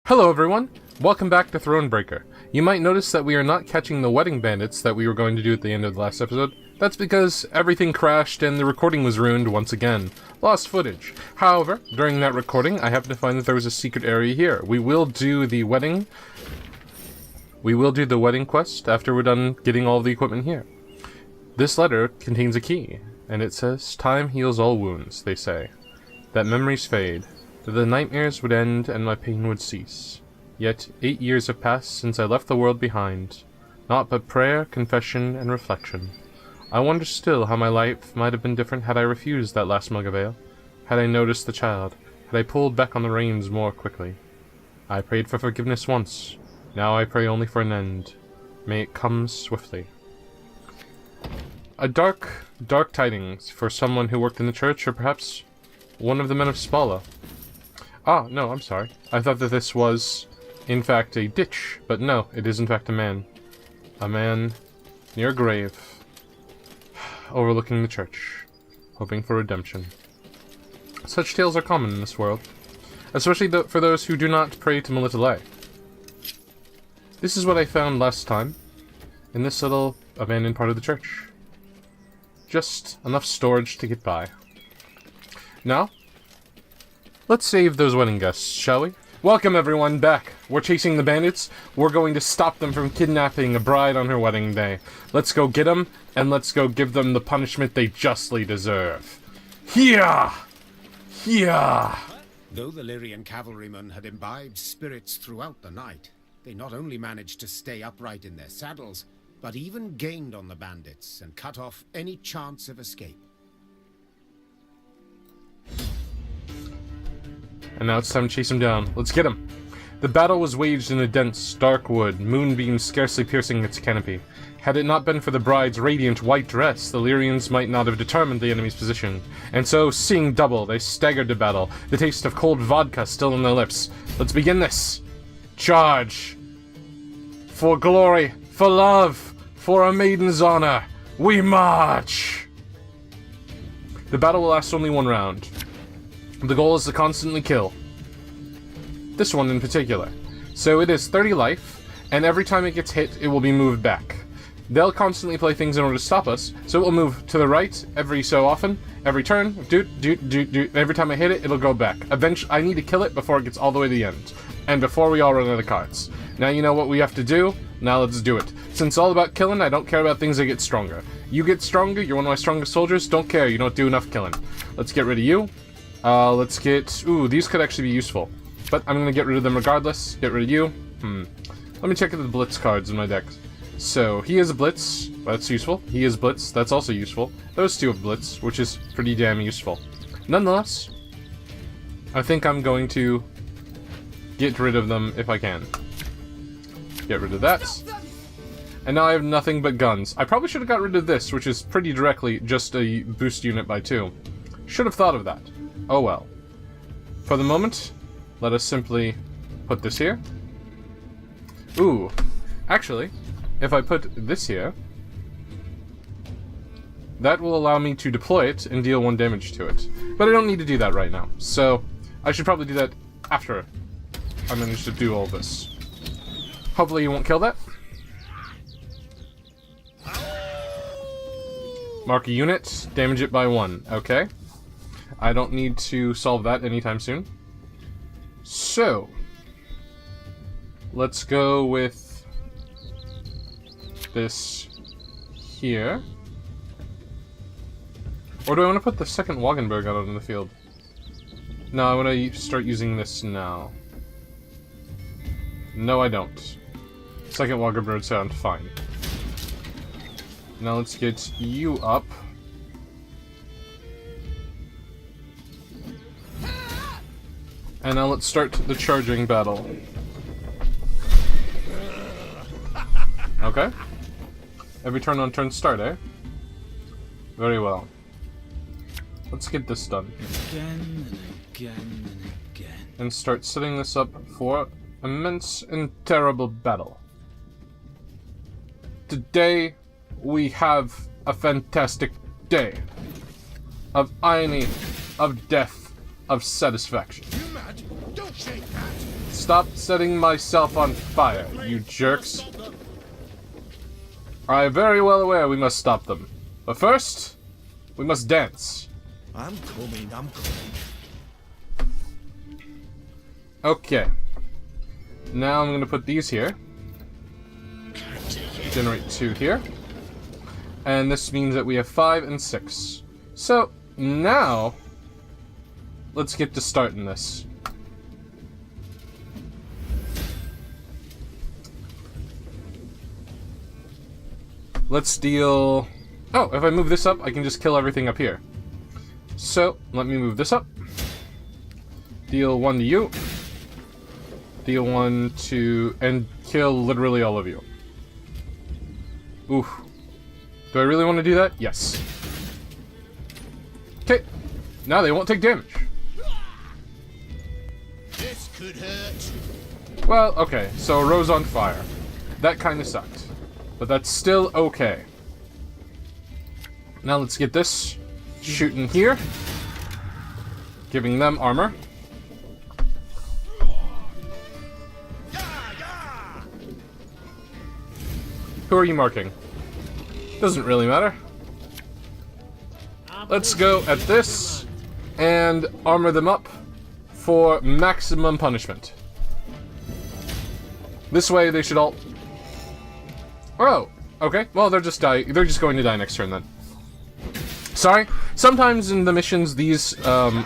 Hello everyone! Welcome back to Thronebreaker. You might notice that we are not catching the wedding bandits that we were going to do at the end of the last episode. That's because everything crashed and the recording was ruined once again. Lost footage. However, during that recording, I happened to find that there was a secret area here. We will do the wedding quest after we're done getting all the equipment here. This letter contains a key, and it says, "Time heals all wounds," they say. That memories fade, that the nightmares would end and my pain would cease. Yet 8 years have passed since I left the world behind. Naught but prayer, confession, and reflection. I wonder still how my life might have been different had I refused that last mug of ale, had I noticed the child, had I pulled back on the reins more quickly. I prayed for forgiveness once. Now I pray only for an end. May it come swiftly. A dark tidings for someone who worked in the church, or perhaps one of the men of Spalla. Ah, no, I'm sorry. I thought that this was, in fact, a ditch, but no, it is in fact a man. A man near a grave, overlooking the church, hoping for redemption. Such tales are common in this world, especially for those who do not pray to Melitele. This is what I found last time, in this little abandoned part of the church. Just enough storage to get by. Now, let's save those wedding guests, shall we? Welcome everyone back. We're chasing the bandits. We're going to stop them from kidnapping a bride on her wedding day. Let's go get them, and let's go give them the punishment they justly deserve. Here! Here! Though the Lyrian cavalrymen had imbibed spirits throughout the night, they not only managed to stay upright in their saddles, but even gained on the bandits and cut off any chance of escape. And now it's time to chase him down. Let's get him! The battle was waged in a dense, dark wood, moonbeams scarcely piercing its canopy. Had it not been for the bride's radiant white dress, the Lyrians might not have determined the enemy's position. And so, seeing double, they staggered to battle, the taste of cold vodka still on their lips. Let's begin this! Charge! For glory, for love, for a maiden's honor, we march! The battle will last only one round. The goal is to constantly kill. This one in particular. So it is 30 life, and every time it gets hit, it will be moved back. They'll constantly play things in order to stop us, so it will move to the right every so often, every turn, every time I hit it, it'll go back. Eventually, I need to kill it before it gets all the way to the end, and before we all run out of cards. Now you know what we have to do, now let's do it. Since it's all about killing, I don't care about things that get stronger. You get stronger, you're one of my strongest soldiers, don't care, you don't do enough killing. Let's get rid of you. Let's get... Ooh, these could actually be useful. But I'm gonna get rid of them regardless. Get rid of you. Let me check the Blitz cards in my deck. So, he is a Blitz. That's useful. He is Blitz. That's also useful. Those two have Blitz, which is pretty damn useful. Nonetheless, I think I'm going to get rid of them if I can. Get rid of that. And now I have nothing but guns. I probably should have got rid of this, which is pretty directly just a boost unit by 2. Should have thought of that. Oh well. For the moment, let us simply put this here. Ooh. Actually, if I put this here, that will allow me to deploy it and deal 1 damage to it. But I don't need to do that right now, so I should probably do that after I manage to do all this. Hopefully you won't kill that. Mark a unit, damage it by 1. Okay. I don't need to solve that anytime soon. So, let's go with this here. Or do I want to put the second Wagenberg out on the field? No, I want to start using this now. No, I don't. Second Wagenberg sound fine. Now let's get you up. And now let's start the charging battle. Okay. Every turn on turn start, eh? Very well. Let's get this done. Again and again and again. And start setting this up for immense and terrible battle. Today, we have a fantastic day. Of irony, of death, of satisfaction. You mad? Don't shake that! Stop setting myself on fire, you jerks. I'm very well aware we must stop them. But first, we must dance. I'm coming. Okay. Now I'm going to put these here. Generate 2 here. And this means that we have 5 and 6. So, now, let's get to starting this. Let's deal... Oh, if I move this up, I can just kill everything up here. So, let me move this up. Deal 1 to you. Deal 1 to... and kill literally all of you. Oof. Do I really want to do that? Yes. Okay. Now they won't take damage. This could hurt. Well, okay. So, Rose on fire. That kind of sucked. But that's still okay. Now let's get this shooting here. Giving them armor. Who are you marking? Doesn't really matter. Let's go at this and armor them up for maximum punishment. This way they should all... Oh, okay. Well, they're just going to die next turn then. Sorry. Sometimes in the missions these Arbalists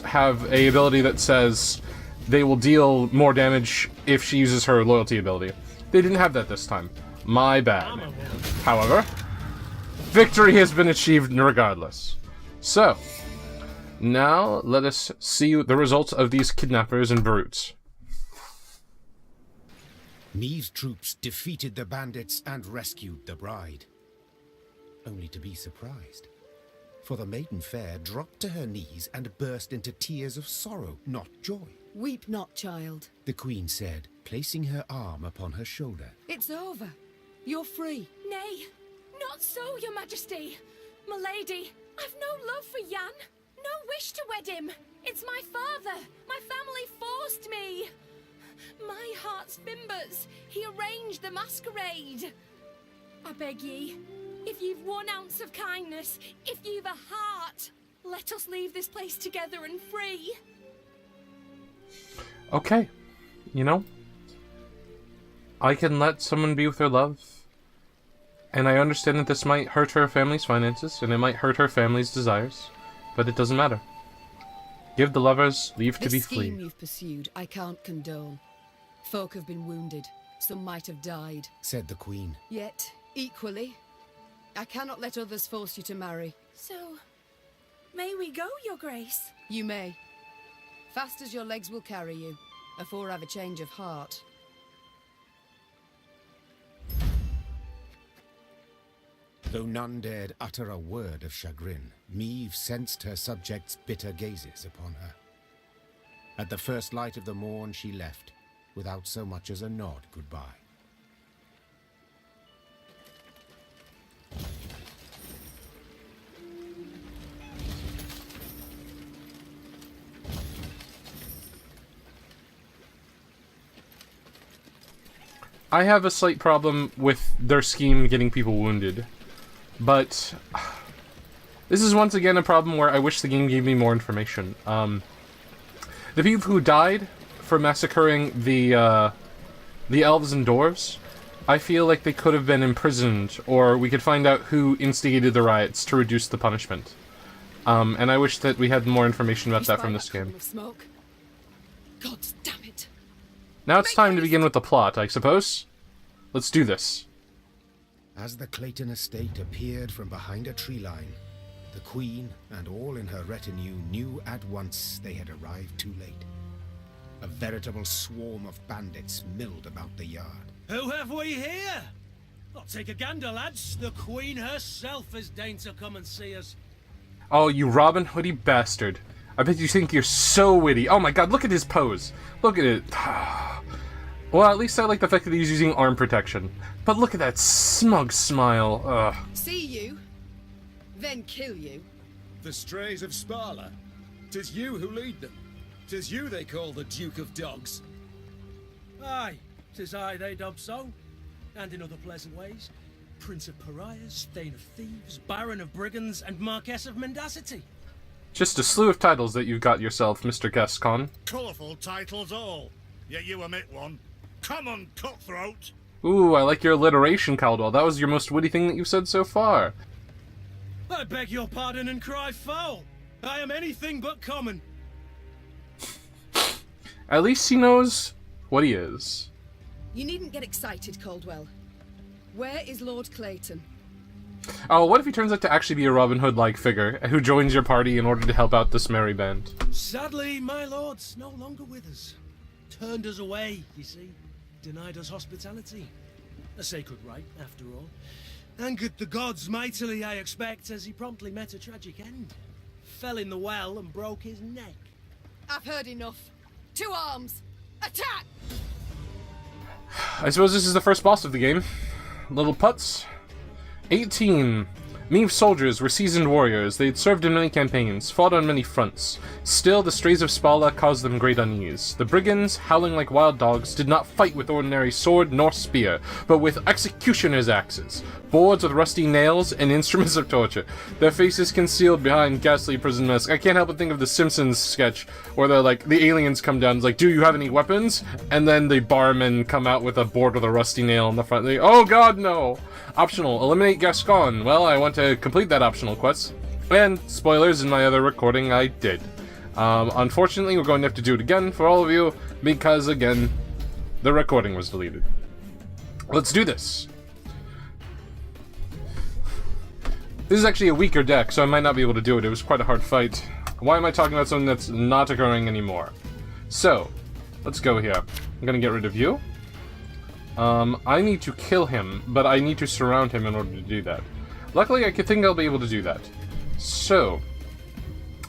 have a ability that says they will deal more damage if she uses her loyalty ability. They didn't have that this time. My bad. However, victory has been achieved regardless. So, now let us see the results of these kidnappers and brutes. Meve's troops defeated the bandits and rescued the bride. Only to be surprised. For the maiden fair dropped to her knees and burst into tears of sorrow, not joy. Weep not, child. The queen said, placing her arm upon her shoulder. It's over. You're free. Nay, not so, your majesty. Milady, I've no love for Jan. No wish to wed him. It's my father. My family forced me. My heart's fimbers. He arranged the masquerade. I beg ye, if you've 1 ounce of kindness, if you've a heart, let us leave this place together and free. Okay. You know, I can let someone be with their love. And I understand that this might hurt her family's finances, and it might hurt her family's desires. But it doesn't matter. Give the lovers leave to be This free. scheme you've pursued, I can't condone. Folk have been wounded. Some might have died. Said the queen. Yet, equally, I cannot let others force you to marry. So, may we go, your grace? You may. Fast as your legs will carry you, afore I've a change of heart. Though none dared utter a word of chagrin, Meve sensed her subjects' bitter gazes upon her. At the first light of the morn she left, without so much as a nod goodbye. I have a slight problem with their scheme getting people wounded. But this is once again a problem where I wish the game gave me more information. The people who died for massacring the elves and dwarves, I feel like they could have been imprisoned, or we could find out who instigated the riots to reduce the punishment. And I wish that we had more information about that from this game. Smoke. God damn it. Now it's time to begin with the plot, I suppose. Let's do this. As the Clayton estate appeared from behind a tree line, the queen and all in her retinue knew at once they had arrived too late. A veritable swarm of bandits milled about the yard. Who have we here? I'll take a gander, lads. The Queen herself has deigned to come and see us. Oh, you Robin Hoodie bastard. I bet you think you're so witty. Oh my god, look at his pose. Look at it. Well, at least I like the fact that he's using arm protection. But look at that smug smile. Ugh. See you, then kill you. The strays of Spalla. 'Tis you who lead them. 'Tis you they call the Duke of Dogs. Aye, 'tis I they dub so, and in other pleasant ways. Prince of Pariahs, Thane of Thieves, Baron of Brigands, and Marquess of Mendacity. Just a slew of titles that you've got yourself, Mr. Gascon. Colourful titles all. Yet you omit one. Come on, cutthroat! Ooh, I like your alliteration, Caldwell. That was your most witty thing that you've said so far. I beg your pardon and cry foul. I am anything but common. At least he knows what he is. You needn't get excited, Caldwell. Where is Lord Clayton? Oh, what if he turns out to actually be a Robin Hood-like figure who joins your party in order to help out this merry band? Sadly, my lord's no longer with us. Turned us away, you see. Denied us hospitality. A sacred right, after all. Angered the gods mightily, I expect, as he promptly met a tragic end. Fell in the well and broke his neck. I've heard enough. To arms! Attack! I suppose this is the first boss of the game. Little putts. 18. Meve soldiers were seasoned warriors. They had served in many campaigns, fought on many fronts. Still, the strays of Spalla caused them great unease. The brigands, howling like wild dogs, did not fight with ordinary sword nor spear, but with executioner's axes, boards with rusty nails, and instruments of torture. Their faces concealed behind ghastly prison masks. I can't help but think of the Simpsons sketch, where they're like, the aliens come down, it's like, do you have any weapons? And then the barmen come out with a board with a rusty nail in the front. They, oh god, no! Optional, eliminate Gascon. Well, I want to complete that optional quest. And, spoilers, in my other recording, I did. Unfortunately, we're going to have to do it again for all of you, because, again, the recording was deleted. Let's do this. This is actually a weaker deck, so I might not be able to do it. It was quite a hard fight. Why am I talking about something that's not occurring anymore? So, let's go here. I'm gonna get rid of you. I need to kill him, but I need to surround him in order to do that. Luckily, I think I'll be able to do that. So,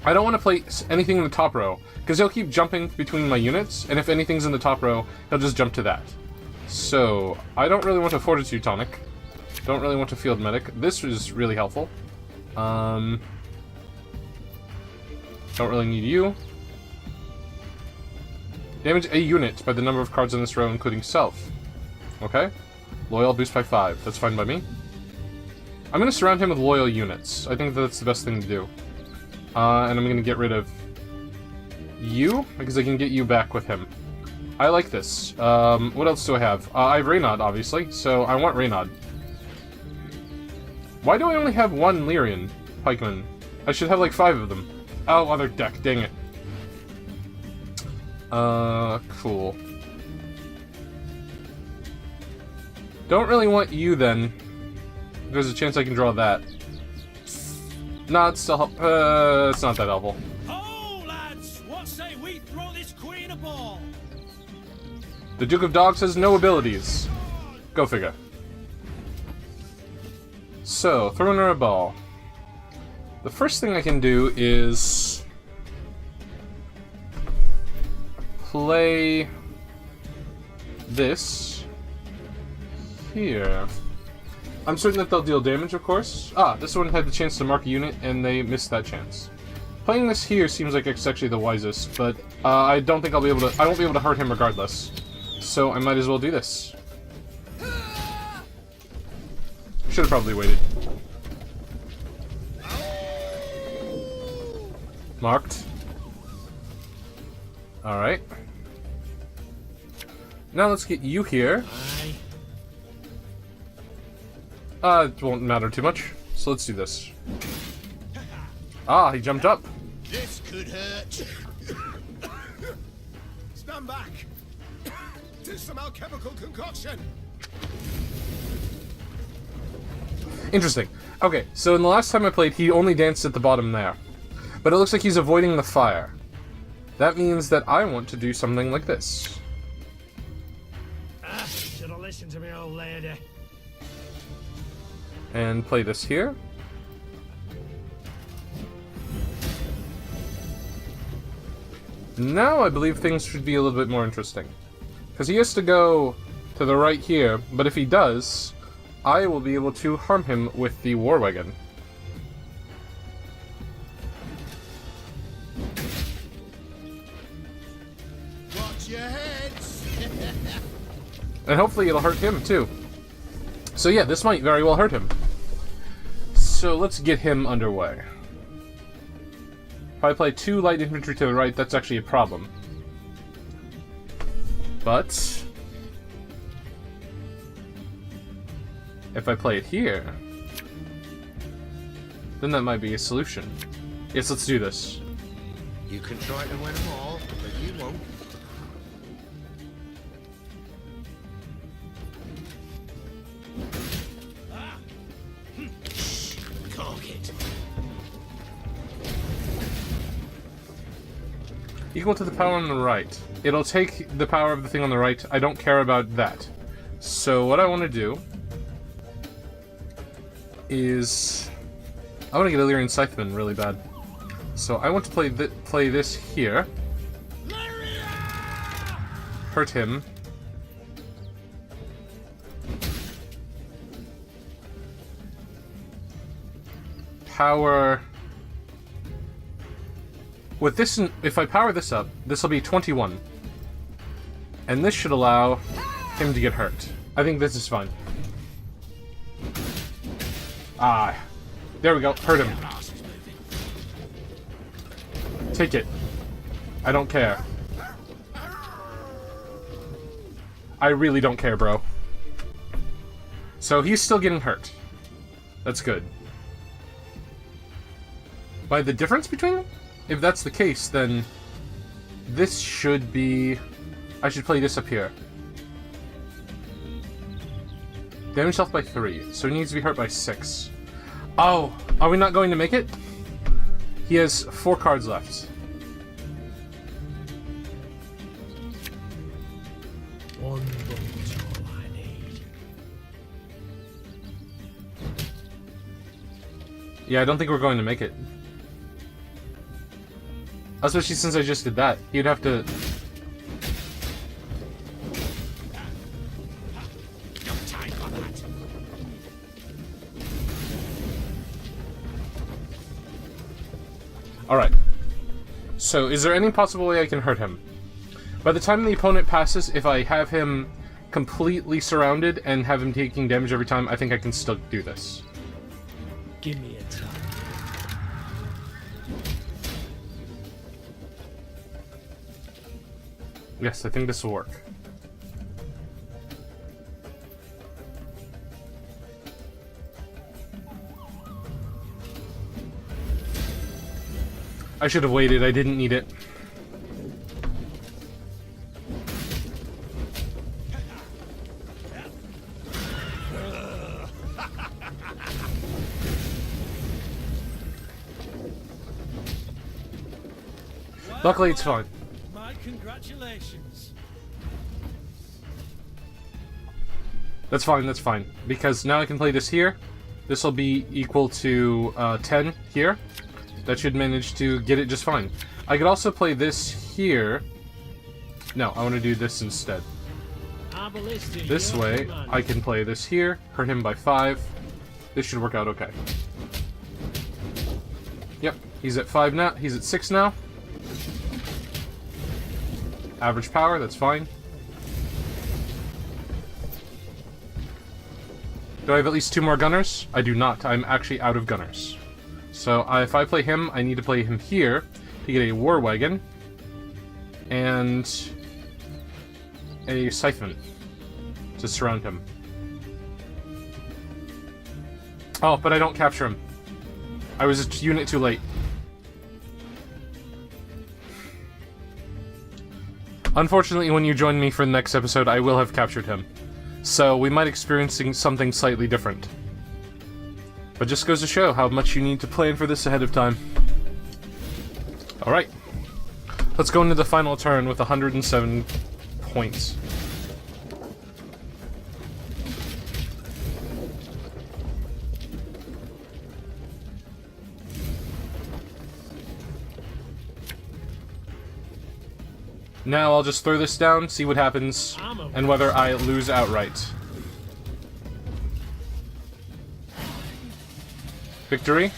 I don't want to place anything in the top row, because he'll keep jumping between my units, and if anything's in the top row, he'll just jump to that. So, I don't really want a Fortitude Tonic. Don't really want a Field Medic. This was really helpful. Don't really need you. Damage a unit by the number of cards in this row, including self. Okay. Loyal boost by 5. That's fine by me. I'm going to surround him with loyal units. I think that's the best thing to do. And I'm going to get rid of you, because I can get you back with him. I like this. What else do I have? I have Reynad, obviously, so I want Reynad. Why do I only have one Lyrian pikeman? I should have like 5 of them. Oh, other deck, dang it. Cool. Don't really want you then. There's a chance I can draw that. Nah, it's still it's not that helpful. Oh, lads! What say we throw this queen a ball? The Duke of Dogs has no abilities. Go figure. So, throwing her a ball. The first thing I can do is play this here. I'm certain that they'll deal damage, of course. Ah, this one had the chance to mark a unit, and they missed that chance. Playing this here seems like it's actually the wisest, but I don't think I'll be able to. I won't be able to hurt him regardless. So I might as well do this. Should have probably waited. Marked. Alright. Now let's get you here. It won't matter too much. So let's do this. Ah, he jumped up. This could hurt. Stand back! 'Tis some alchemical concoction! Interesting. Okay, so in the last time I played, he only danced at the bottom there. But it looks like he's avoiding the fire. That means that I want to do something like this. Should have listened to me, old lady. And play this here. Now I believe things should be a little bit more interesting. Because he has to go to the right here, but if he does, I will be able to harm him with the War Wagon. Watch your heads! And hopefully it'll hurt him, too. So yeah, this might very well hurt him. So let's get him underway. If I play 2 light infantry to the right, that's actually a problem. But if I play it here, then that might be a solution. Yes, let's do this. You can try to win them all, but you won't. Target. Equal to the power on the right. It'll take the power of the thing on the right. I don't care about that. So what I want to do is I want to get Illyrian Scytheman really bad. So I want to play this here. Hurt him. Power. With this, if I power this up, this will be 21. And this should allow him to get hurt. I think this is fine. Ah. There we go. Hurt him. Take it. I don't care. I really don't care, bro. So he's still getting hurt. That's good. By the difference between them? If that's the case, then this should be... I should play this up here. Damage health by 3, so he needs to be hurt by 6. Oh, are we not going to make it? He has 4 cards left. One bullet's all I need. Yeah, I don't think we're going to make it. Especially since I just did that. He'd have to... Alright. So, is there any possible way I can hurt him? By the time the opponent passes, if I have him completely surrounded and have him taking damage every time, I think I can still do this. Give me a time. Yes, I think this will work. I should have waited, I didn't need it. Luckily, it's fine. My congratulations. That's fine, that's fine. Because now I can play this here. This will be equal to 10 here. That should manage to get it just fine. I could also play this here. No, I want to do this instead. This way, I can play this here, hurt him by 5. This should work out okay. Yep, he's at 5 now. He's at 6 now. Average power, that's fine. Do I have at least 2 more gunners? I do not. I'm actually out of gunners. So if I play him, I need to play him here to get a war wagon and a Scytheman to surround him. Oh, but I don't capture him. I was a unit too late. Unfortunately, when you join me for the next episode, I will have captured him. So we might experience something slightly different. But just goes to show how much you need to plan for this ahead of time. Alright. Let's go into the final turn with 107 points. Now I'll just throw this down, see what happens, and whether I lose outright. Victory.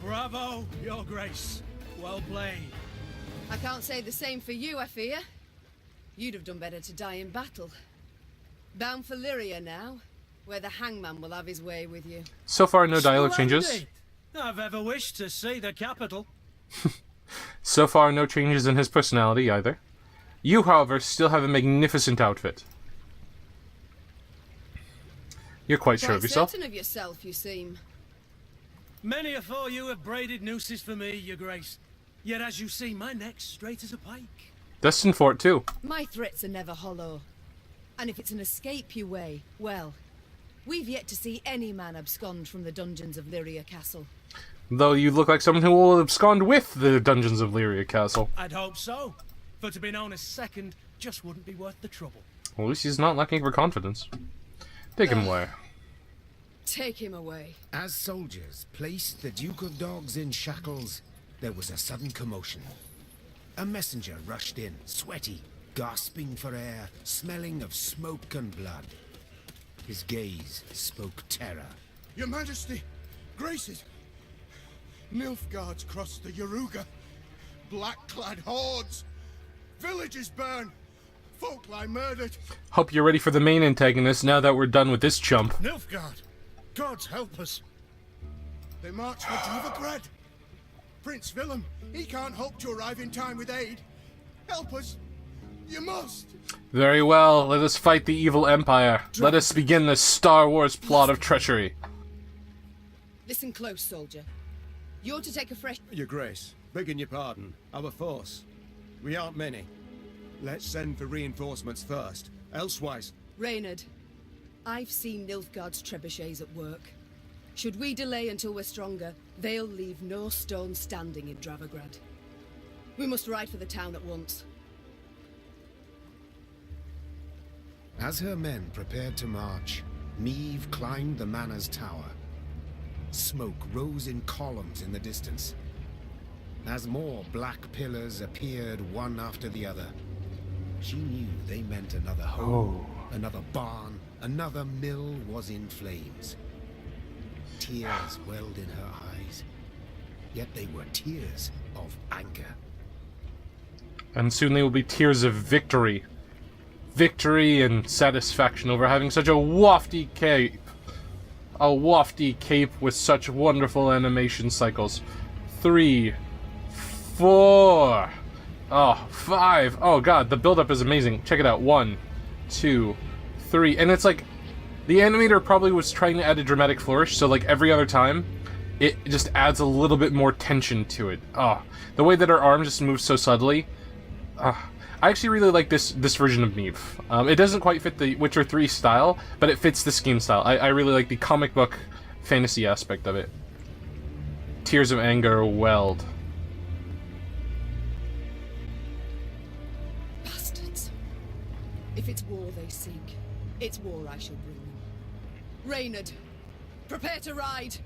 Bravo, Your Grace. Well played. I can't say the same for you, I fear. You'd have done better to die in battle. Bound for Lyria now, where the hangman will have his way with you. So far, no dialogue changes. Splendid. I've ever wished to see the capital. So far, no changes in his personality either. You, however, still have a magnificent outfit. You're quite sure of yourself. Certain of yourself, you seem. Many afore you have braided nooses for me, your grace. Yet as you see, my neck's straight as a pike. Destined for it, too. My threats are never hollow. And if it's an escape you weigh, well, we've yet to see any man abscond from the dungeons of Lyria Castle. Though you look like someone who will abscond with the dungeons of Lyria Castle. I'd hope so. For to be known as second just wouldn't be worth the trouble. Well, at least he's not lacking for confidence. Take him away. Take him away. As soldiers placed the Duke of Dogs in shackles, there was a sudden commotion. A messenger rushed in, sweaty, gasping for air, smelling of smoke and blood. His gaze spoke terror. Your Majesty, Graces, Nilfgaard's crossed the Yaruga. Black-clad hordes. Villages burn. Folk lie murdered. Hope you're ready for the main antagonist now that we're done with this chump. Nilfgaard! Gods help us! They march for Dravagrad. Prince Willem, he can't hope to arrive in time with aid. Help us. You must. Very well, let us fight the evil empire. Let us begin the Star Wars plot of treachery. Listen close, soldier. You're to take a fresh... Your Grace, begging your pardon, our force. We aren't many. Let's send for reinforcements first. Elsewise... Reynard, I've seen Nilfgaard's trebuchets at work. Should we delay until we're stronger, they'll leave no stone standing in Dravagrad. We must ride for the town at once. As her men prepared to march, Meve climbed the manor's tower. Smoke rose in columns in the distance. As more black pillars appeared one after the other, she knew they meant another home, another barn, another mill was in flames. Tears welled in her eyes, yet they were tears of anger. And soon they will be tears of victory. Victory and satisfaction over having such a wafty cape. A wafty cape with such wonderful animation cycles. 3, 4, 5. Oh god, the build-up is amazing. Check it out. 1, 2, 3. And it's like, the animator probably was trying to add a dramatic flourish, so like every other time, it just adds a little bit more tension to it. The way that her arm just moves so subtly. I actually really like this version of Meve. It doesn't quite fit the Witcher 3 style, but it fits this game style. I really like the comic book fantasy aspect of it. Tears of anger welled. Bastards. If it's war they seek, it's war I shall bring them. Reynard, prepare to ride!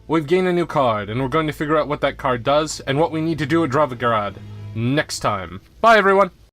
We've gained a new card, and we're going to figure out what that card does, and what we need to do at Dravagrad next time. Bye, everyone!